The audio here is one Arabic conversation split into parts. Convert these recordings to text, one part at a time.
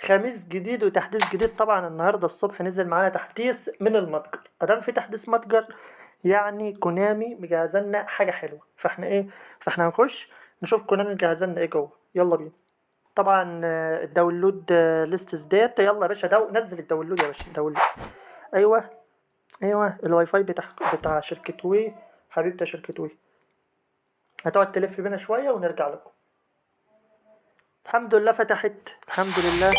خميس جديد وتحديث جديد. طبعا النهارده الصبح نزل معانا تحديث من المتجر. ادام في تحديث متجر يعني كونامي مجهزه لنا حاجه حلوه، فاحنا ايه؟ فاحنا هنخش نشوف كونامي مجهزه لنا ايه جوه. يلا بينا. طبعا الداونلود ليستس ديت. يلا يا باشا نزل الداونلود يا باشا. داونلود. ايوه. ايوه الواي فاي بتاع شركه وي. حبيبتي شركه وي. هتقعد تلف بينا شويه ونرجع لكم. الحمد لله فتحت. الحمد لله.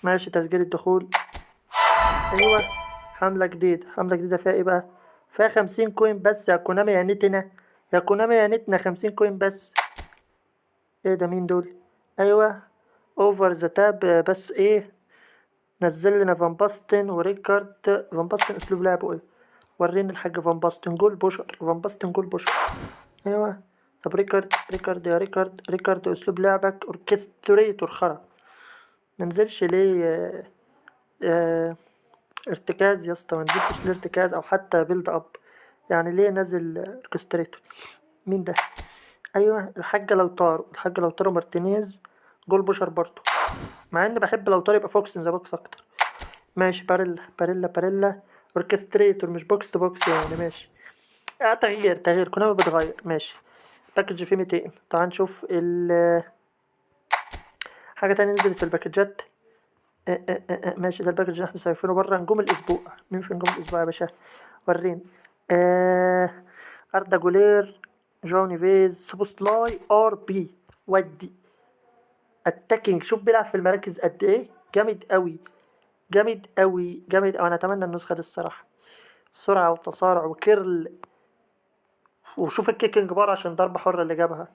ماشي تسجيل الدخول. ايوه. حملة جديدة. حملة جديدة فيها ايه بقى؟ فيها 50 كوين بس يا كونامي يا نتنا. يا كونامي يا نتنا 50 كوين بس. ايه ده؟ مين دول؟ ايوه. اوفر ذا تاب. بس ايه؟ نزل لنا فان باستن وريكارد. فان باستن اسلوب لعبه ايه؟ وريني الحاج فان باستن. جول بوشر. فان باستن جول بوشر. ايوه. طب ريكارد يا ريكارد اسلوب لعبك اوركستريتور خرا. منزلش ليه آه ارتكاز يا اسطى؟ منزلتش ليه ارتكاز او حتى بيلد اب؟ يعني ليه نازل اوركستريتور؟ مين ده؟ ايوه الحاجه لوتارو مارتينيز. جول بوشر برضو. مع اني بحب لوتارو يبقى فوكس ان ذا بوكس اكتر. ماشي. باريلا اوركستريتور مش بوكس تو بوكس يعني. ماشي. تغيير كونامي بتغير. ماشي. باكج فيه 200. تعال نشوف حاجه تانية نزلت في الباكجات. ماشي. ده الباكج اللي احنا شايفينه بره. نجوم الاسبوع. مين في نجوم الاسبوع يا باشا؟ وريني. آه أردا جولير. جوني فيز. سوبوسلاي ار بي. ودي اتاكينج. شوف بيلعب في المراكز قد ايه. جامد قوي. انا اتمنى النسخه دي الصراحه. سرعه وتسارع وكيرل. وشوف الكيكنج بار عشان ضربه حره اللي جابها.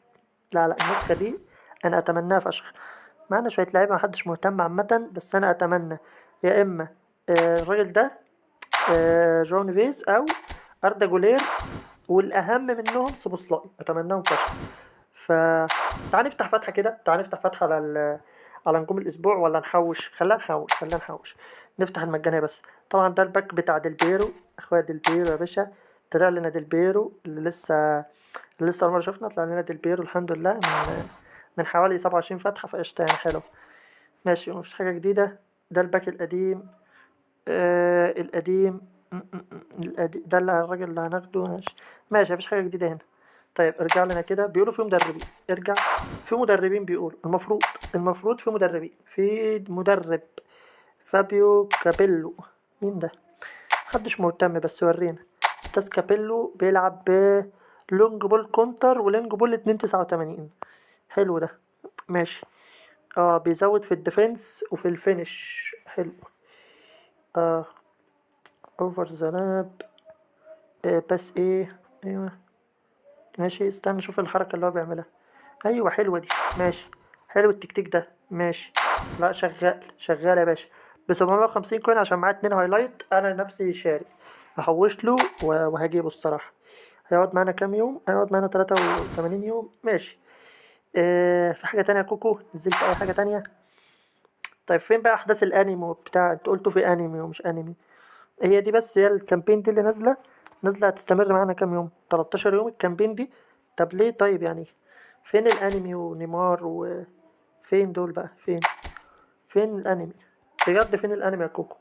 لا النسخه دي انا اتمناها فشخ. معانا شويه لعيبه محدش مهتم عامه، بس انا اتمنى يا اما الراجل ده جوني فيز او أردا جولير، والأهم منهم سوبوسلاي. أتمناهم فشخ. ف تعال نفتح فتحة كده. تعال نفتح فتحة على نجوم الأسبوع، ولا نحوش؟ خلينا نحوش. نفتح المجانية بس. طبعا ده الباك بتاع ديلبيرو. أخويا ديلبيرو يا باشا. طلع لنا ديلبيرو اللي لسه أول مرة شفنا. طلع لنا ديلبيرو الحمد لله من حوالي 27 فتحة. فقشطة يعني حلو. ماشي مفيش حاجة جديدة. ده الباك القديم. القديم. ده اللي الراجل اللي هناخده. ماشي مفيش حاجة جديدة هنا. طيب ارجع لنا كده. بيقولوا في مدربين. ارجع. في مدربين بيقولوا المفروض في مدربين. في مدرب فابيو كابيلو. مين ده؟ محدش مهتم بس ورينا. تاس كابيلو بيلعب لونج بول كونتر ولونج بول 289. حلو ده. ماشي. بيزود في الديفنس وفي الفينش. حلو. اه اوفر ذا لاب. بس ايه. ايوه. ماشي استنى نشوف الحركة اللي هو بيعملها. ايوه حلوة دي. ماشي. حلو التكتيك ده. ماشي. لا شغال يا باشا. ب 750 كوين عشان معاه 2 هايلايت. انا نفسي شاري. هحوش له وهجيبه الصراحة. هيقعد معانا كام يوم؟ هيقعد معانا 83 يوم. ماشي. في حاجة تانية يا كوكو؟ نزلت اي حاجة تانية؟ طيب فين بقى احداث الانمي بتاع؟ انت قلتوا في انمي ومش انمي. هي دي بس. هي الكامبين دي اللي نازلة هتستمر معانا كام يوم؟ 13 يوم الكامبين دي. طب ليه طيب يعني؟ فين الانمي ونيمار وفين دول بقى؟ فين الانمي؟ بجد فين الانمي يا كوكو؟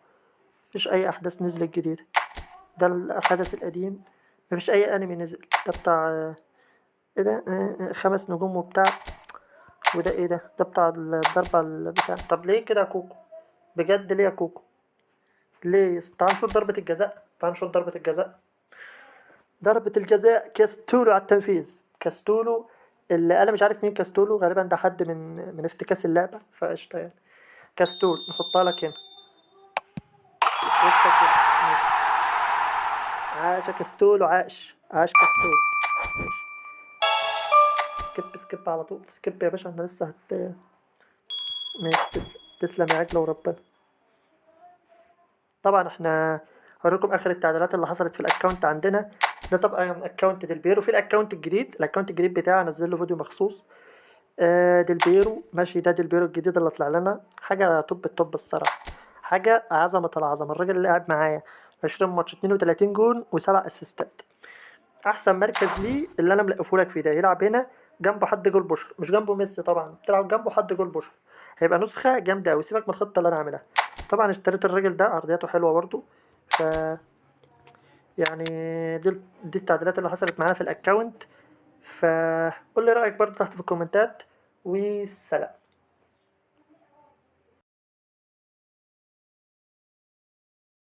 مفيش اي احداث نزلت جديدة. ده الحدث القديم. مفيش اي انمي نزل. ده بتاع ايه ده؟ 5 نجوم وبتاع. وده ايه ده؟ ده بتاع الضربة بتاع. طب ليه كده يا كوكو؟ بجد ليه يا كوكو؟ ليه؟ تعال نشوف ضربة الجزاء. ضربة الجزاء كاستولو على التنفيذ. كاستولو. اللي انا مش عارف مين كاستولو. غالبا ده حد من افتكاس اللعبة. فقشطة يعني. كاستول نحطها لك هنا. وتسجل. ماشي. عاش يا كاستولو. عاش كاستولو. ماشي. سكيب على طول. سكيب يا باشا. احنا لسه ماشي. تسلم يا عجلة وربنا. طبعا احنا هوريكم اخر التعديلات اللي حصلت في الاكونت عندنا. ده طبعا اكونت ديلبيرو. في الاكونت الجديد بتاعي انزل له فيديو مخصوص. ديلبيرو. ماشي. ده ديلبيرو الجديد اللي طلع لنا. حاجه توب التوب الصراحه. حاجه عظمه العظمه. الراجل اللي قاعد معايا 20 ماتش 32 جون و7 اسيستات. احسن مركز ليه اللي انا ملقفهولك فيه ده. يلعب هنا جنبه حد جول بوشر. مش جنبه ميسي طبعا. تلعب جنبه حد جول بوشر. هيبقى نسخة جامدة أوي، سيبك من الخطة اللي أنا عاملها. طبعا اشتريت الراجل ده، عرضياته حلوة برضو. ف يعني دي التعديلات اللي حصلت معانا في الأكونت. فقول لي رأيك برضو تحت في الكومنتات، وسلام.